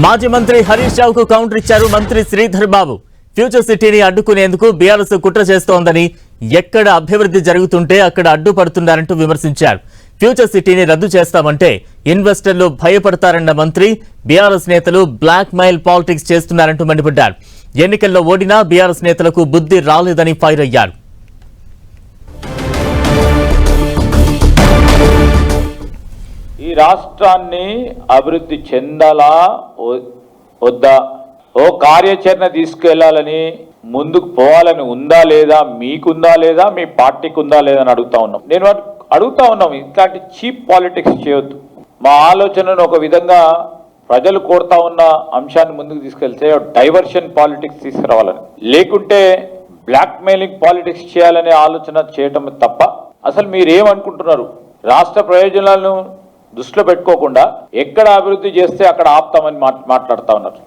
మాజీ మంత్రి హరీష్ రావుకు కౌంటర్ ఇచ్చారు మంత్రి శ్రీధర్ బాబు. ఫ్యూచర్ సిటీని అడ్డుకునేందుకు బీఆర్ఎస్ కుట్ర చేస్తోందని, ఎక్కడ అభివృద్ధి జరుగుతుంటే అక్కడ అడ్డుపడుతున్నారంటూ విమర్శించారు. ఫ్యూచర్ సిటీని రద్దు చేస్తామంటే ఇన్వెస్టర్లు భయపడతారన్న మంత్రి, బీఆర్ఎస్ నేతలు బ్లాక్ మెయిల్ పాలిటిక్స్ చేస్తున్నారంటూ మండిపడ్డారు. ఎన్నికల్లో ఓడినా బీఆర్ఎస్ నేతలకు బుద్ధి రాలేదని ఫైర్ అయ్యారు. ఈ రాష్ట్రాన్ని అభివృద్ధి చెందాలా వద్దా, ఓ కార్యాచరణ తీసుకెళ్లాలని ముందుకు పోవాలని ఉందా లేదా, మీకుందా లేదా, మీ పార్టీకి ఉందా లేదా అని అడుగుతా ఉన్నాం. నేను అడుగుతా ఉన్నాం, ఇట్లాంటి చీప్ పాలిటిక్స్ చేయొద్దు. మా ఆలోచనను ఒక విధంగా ప్రజలు కోరుతా ఉన్న అంశాన్ని ముందుకు తీసుకెళ్తే డైవర్షన్ పాలిటిక్స్ తీసుకురావాలని, లేకుంటే బ్లాక్ మెయిలింగ్ పాలిటిక్స్ చేయాలనే ఆలోచన చేయటం తప్ప అసలు మీరేమనుకుంటున్నారు? రాష్ట్ర ప్రయోజనాలను దృష్టిలో పెట్టుకోకుండా ఎక్కడ అభివృద్ధి చేస్తే అక్కడ ఆపుతామని మాట్లాడుతూ ఉన్నారు.